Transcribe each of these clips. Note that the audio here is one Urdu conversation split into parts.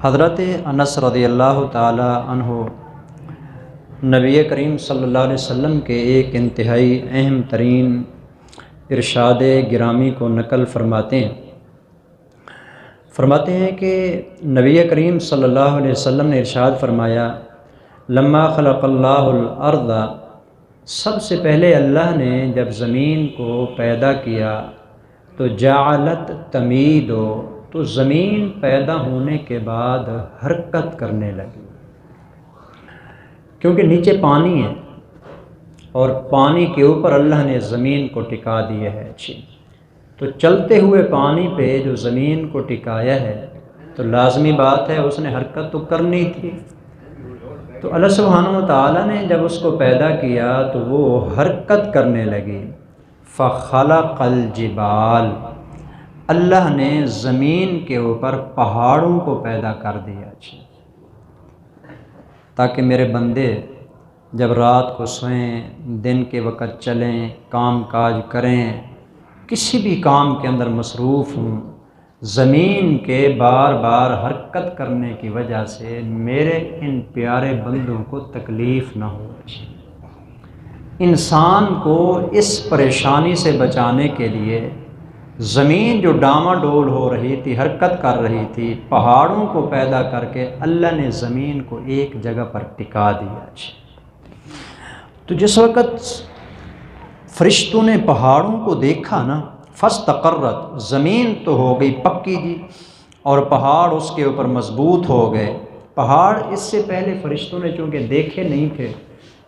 حضرت انس رضی اللہ تعالی عنہ نبی کریم صلی اللہ علیہ وسلم کے ایک انتہائی اہم ترین ارشاد گرامی کو نقل فرماتے ہیں کہ نبی کریم صلی اللہ علیہ وسلم نے ارشاد فرمایا، لما خلق اللہ الارض، سب سے پہلے اللہ نے جب زمین کو پیدا کیا تو جعلت تمید، تو زمین پیدا ہونے کے بعد حرکت کرنے لگی، کیونکہ نیچے پانی ہے اور پانی کے اوپر اللہ نے زمین کو ٹکا دیا ہے تو چلتے ہوئے پانی پہ جو زمین کو ٹکایا ہے تو لازمی بات ہے اس نے حرکت تو کرنی تھی۔ تو اللہ سبحانہ و تعالیٰ نے جب اس کو پیدا کیا تو وہ حرکت کرنے لگی، فخلق الجبال، اللہ نے زمین کے اوپر پہاڑوں کو پیدا کر دیا تاکہ میرے بندے جب رات کو سوئیں، دن کے وقت چلیں، کام کاج کریں، کسی بھی کام کے اندر مصروف ہوں، زمین کے بار بار حرکت کرنے کی وجہ سے میرے ان پیارے بندوں کو تکلیف نہ ہو۔ انسان کو اس پریشانی سے بچانے کے لیے زمین جو ڈاما ڈول ہو رہی تھی، حرکت کر رہی تھی، پہاڑوں کو پیدا کر کے اللہ نے زمین کو ایک جگہ پر ٹکا دیا۔ تو جس وقت فرشتوں نے پہاڑوں کو دیکھا نا، فاستقرت، زمین تو ہو گئی پکی جی، اور پہاڑ اس کے اوپر مضبوط ہو گئے۔ پہاڑ اس سے پہلے فرشتوں نے چونکہ دیکھے نہیں تھے،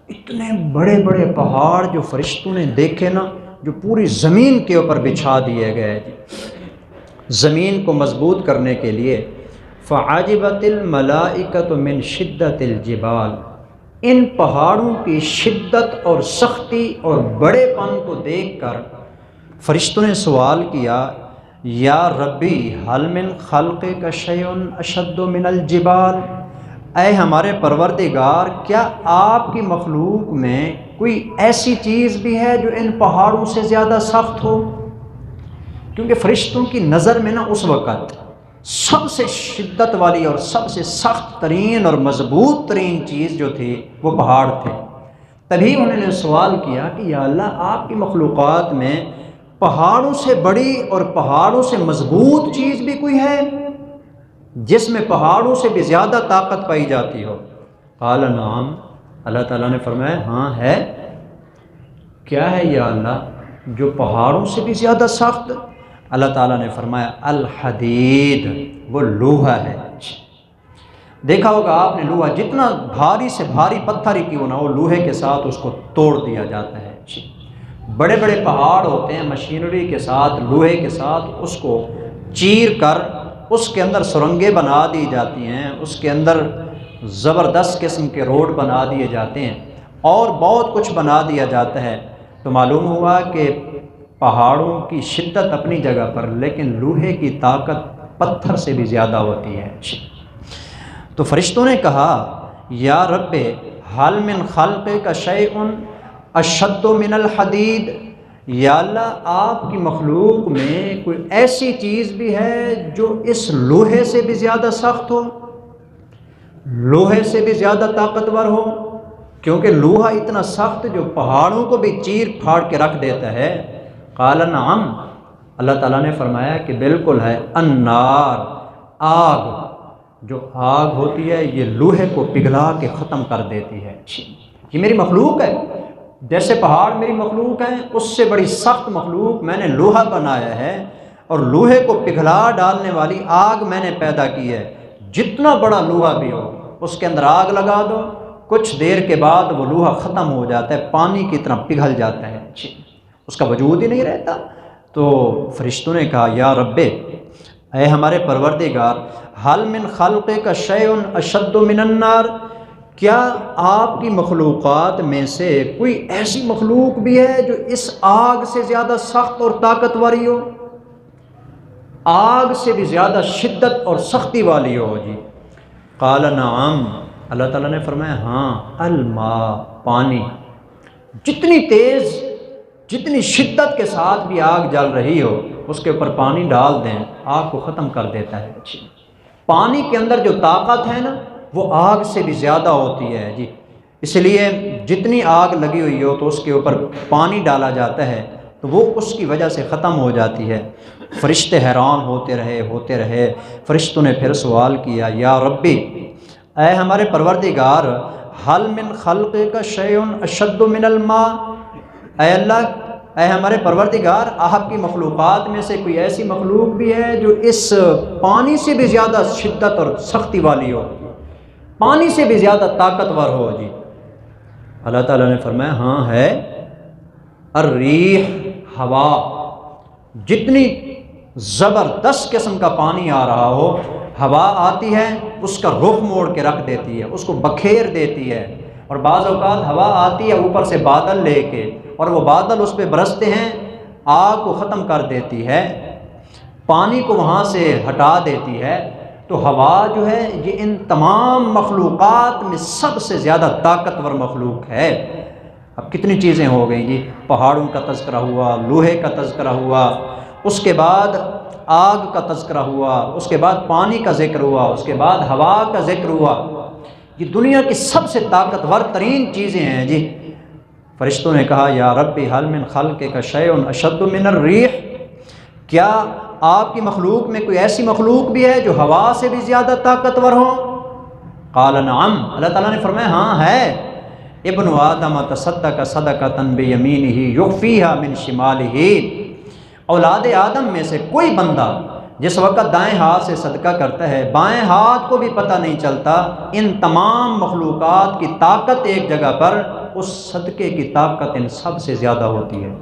اتنے بڑے بڑے پہاڑ جو فرشتوں نے دیکھے نا، جو پوری زمین کے اوپر بچھا دیے گئے زمین کو مضبوط کرنے کے لیے۔ فعجبت الملائکۃ من شدت الجبال، ان پہاڑوں کی شدت اور سختی اور بڑے پن کو دیکھ کر فرشتوں نے سوال کیا، یا ربی هل من خلقک شیء اشد من الجبال، اے ہمارے پروردگار، کیا آپ کی مخلوق میں کوئی ایسی چیز بھی ہے جو ان پہاڑوں سے زیادہ سخت ہو؟ کیونکہ فرشتوں کی نظر میں نا اس وقت سب سے شدت والی اور سب سے سخت ترین اور مضبوط ترین چیز جو تھی وہ پہاڑ تھے۔ تبھی انہوں نے سوال کیا کہ یا اللہ، آپ کی مخلوقات میں پہاڑوں سے بڑی اور پہاڑوں سے مضبوط چیز بھی کوئی ہے جس میں پہاڑوں سے بھی زیادہ طاقت پائی جاتی ہو؟ قال نعم، اللہ تعالیٰ نے فرمایا ہاں ہے۔ کیا ہے یا اللہ جو پہاڑوں سے بھی زیادہ سخت؟ اللہ تعالیٰ نے فرمایا الحدید، وہ لوہا ہے۔ دیکھا ہوگا آپ نے لوہا، جتنا بھاری سے بھاری پتھر ہی کیوں نہ ہو، لوہے کے ساتھ اس کو توڑ دیا جاتا ہے۔ بڑے بڑے پہاڑ ہوتے ہیں، مشینری کے ساتھ، لوہے کے ساتھ اس کو چیر کر اس کے اندر سرنگیں بنا دی جاتی ہیں، اس کے اندر زبردست قسم کے روڈ بنا دیے جاتے ہیں اور بہت کچھ بنا دیا جاتا ہے۔ تو معلوم ہوا کہ پہاڑوں کی شدت اپنی جگہ پر، لیکن لوہے کی طاقت پتھر سے بھی زیادہ ہوتی ہے۔ تو فرشتوں نے کہا، یا رب هل من خلقک شیء اشد من الحدید، یا اللہ آپ کی مخلوق میں کوئی ایسی چیز بھی ہے جو اس لوہے سے بھی زیادہ سخت ہو، لوہے سے بھی زیادہ طاقتور ہو؟ کیونکہ لوہا اتنا سخت جو پہاڑوں کو بھی چیر پھاڑ کے رکھ دیتا ہے۔ قال نعم، اللہ تعالیٰ نے فرمایا کہ بالکل ہے، النار، آگ، جو آگ ہوتی ہے یہ لوہے کو پگھلا کے ختم کر دیتی ہے۔ یہ میری مخلوق ہے، جیسے پہاڑ میری مخلوق ہے، اس سے بڑی سخت مخلوق میں نے لوہا بنایا ہے، اور لوہے کو پگھلا ڈالنے والی آگ میں نے پیدا کی ہے۔ جتنا بڑا لوہا بھی ہو اس کے اندر آگ لگا دو، کچھ دیر کے بعد وہ لوہا ختم ہو جاتا ہے، پانی کی طرح پگھل جاتا ہے، اس کا وجود ہی نہیں رہتا۔ تو فرشتوں نے کہا، یا رب، اے ہمارے پروردگار، هل من خلقک شیء اشد من النار، کیا آپ کی مخلوقات میں سے کوئی ایسی مخلوق بھی ہے جو اس آگ سے زیادہ سخت اور طاقتوری ہو، آگ سے بھی زیادہ شدت اور سختی والی ہو؟ جی قال نعم، اللہ تعالیٰ نے فرمایا ہاں، الماء، پانی، جتنی تیز، جتنی شدت کے ساتھ بھی آگ جل رہی ہو اس کے اوپر پانی ڈال دیں، آگ کو ختم کر دیتا ہے۔ پانی کے اندر جو طاقت ہے نا وہ آگ سے بھی زیادہ ہوتی ہے جی، اس لیے جتنی آگ لگی ہوئی ہو تو اس کے اوپر پانی ڈالا جاتا ہے تو وہ اس کی وجہ سے ختم ہو جاتی ہے۔ فرشتے حیران ہوتے رہے۔ فرشتوں نے پھر سوال کیا، یا ربی، اے ہمارے پروردگار، حل من خلقک شیء اشد من الماء، اے اللہ، اے ہمارے پروردگار، آپ کی مخلوقات میں سے کوئی ایسی مخلوق بھی ہے جو اس پانی سے بھی زیادہ شدت اور سختی والی ہو، پانی سے بھی زیادہ طاقتور ہو جی؟ اللہ تعالیٰ نے فرمایا ہاں ہے، الریح، ہوا، جتنی زبردست قسم کا پانی آ رہا ہو، ہوا آتی ہے اس کا رخ موڑ کے رکھ دیتی ہے، اس کو بکھیر دیتی ہے، اور بعض اوقات ہوا آتی ہے اوپر سے بادل لے کے اور وہ بادل اس پہ برستے ہیں، آگ کو ختم کر دیتی ہے، پانی کو وہاں سے ہٹا دیتی ہے۔ تو ہوا جو ہے یہ ان تمام مخلوقات میں سب سے زیادہ طاقتور مخلوق ہے۔ اب کتنی چیزیں ہو گئی جی، پہاڑوں کا تذکرہ ہوا، لوہے کا تذکرہ ہوا، اس کے بعد آگ کا تذکرہ ہوا، اس کے بعد پانی کا ذکر ہوا، اس کے بعد ہوا کا ذکر ہوا۔ یہ دنیا کی سب سے طاقتور ترین چیزیں ہیں جی۔ فرشتوں نے کہا یا ربی حل من خلقک شیء اشد من الریح، کیا آپ کی مخلوق میں کوئی ایسی مخلوق بھی ہے جو ہوا سے بھی زیادہ طاقتور ہو؟ قال نعم، اللہ تعالیٰ نے فرمایا ہاں ہے، ابن آدم تصدق صدقۃ بیمینہ یخفیہا من شمالہ، اولاد آدم میں سے کوئی بندہ جس وقت دائیں ہاتھ سے صدقہ کرتا ہے بائیں ہاتھ کو بھی پتہ نہیں چلتا، ان تمام مخلوقات کی طاقت ایک جگہ پر، اس صدقے کی طاقت ان سب سے زیادہ ہوتی ہے۔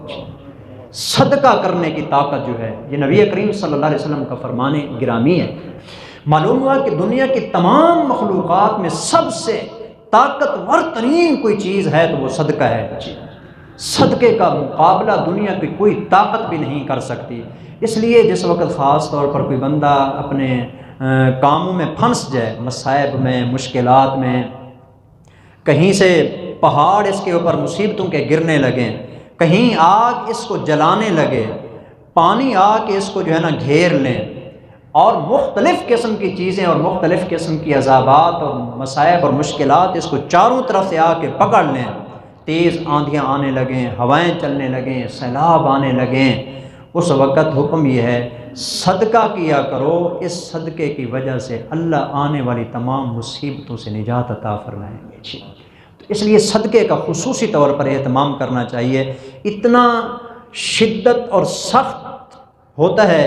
صدقہ کرنے کی طاقت جو ہے یہ نبی کریم صلی اللہ علیہ وسلم کا فرمان گرامی ہے۔ معلوم ہوا کہ دنیا کی تمام مخلوقات میں سب سے طاقتور ترین کوئی چیز ہے تو وہ صدقہ ہے۔ صدقے کا مقابلہ دنیا کی کوئی طاقت بھی نہیں کر سکتی۔ اس لیے جس وقت خاص طور پر کوئی بندہ اپنے کاموں میں پھنس جائے، مصائب میں، مشکلات میں، کہیں سے پہاڑ اس کے اوپر مصیبتوں کے گرنے لگیں، کہیں آگ اس کو جلانے لگے، پانی آ کے اس کو جو ہے نا گھیر لیں، اور مختلف قسم کی چیزیں اور مختلف قسم کی عذابات اور مصائب اور مشکلات اس کو چاروں طرف سے آ کے پکڑ لیں، تیز آندھیاں آنے لگیں، ہوائیں چلنے لگیں، سیلاب آنے لگیں، اس وقت حکم یہ ہے صدقہ کیا کرو، اس صدقے کی وجہ سے اللہ آنے والی تمام مصیبتوں سے نجات عطا فرمائیں گے۔ تو اس لیے صدقے کا خصوصی طور پر اہتمام کرنا چاہیے۔ اتنا شدت اور سخت ہوتا ہے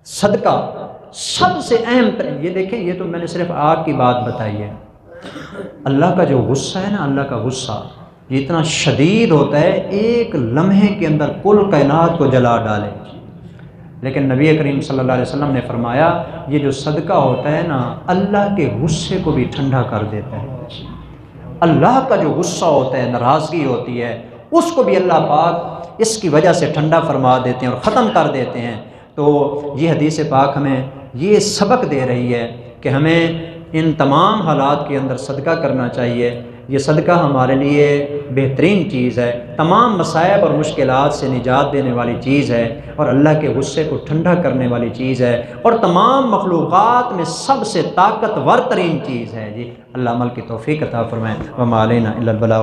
صدقہ، سب سے اہم ترین، یہ دیکھیں یہ تو میں نے صرف آگ کی بات بتائی ہے، اللہ کا جو غصہ ہے نا، اللہ کا غصہ یہ اتنا شدید ہوتا ہے، ایک لمحے کے اندر کل کائنات کو جلا ڈالے۔ لیکن نبی کریم صلی اللہ علیہ وسلم نے فرمایا یہ جو صدقہ ہوتا ہے نا اللہ کے غصے کو بھی ٹھنڈا کر دیتا ہے۔ اللہ کا جو غصہ ہوتا ہے، ناراضگی ہوتی ہے، اس کو بھی اللہ پاک اس کی وجہ سے ٹھنڈا فرما دیتے ہیں اور ختم کر دیتے ہیں۔ تو یہ حدیث پاک ہمیں یہ سبق دے رہی ہے کہ ہمیں ان تمام حالات کے اندر صدقہ کرنا چاہیے۔ یہ صدقہ ہمارے لیے بہترین چیز ہے، تمام مصائب اور مشکلات سے نجات دینے والی چیز ہے، اور اللہ کے غصے کو ٹھنڈا کرنے والی چیز ہے، اور تمام مخلوقات میں سب سے طاقتور ترین چیز ہے جی۔ اللہ عمل کی توفیق عطا فرمائے۔ وما علینا الا البلاغ۔